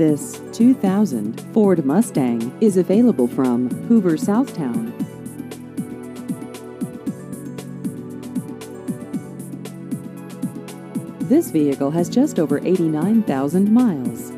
This 2000 Ford Mustang is available from Hoover, Southtown. This vehicle has just over 89,000 miles.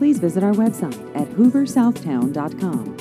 Please visit our website at hooversouthtown.com.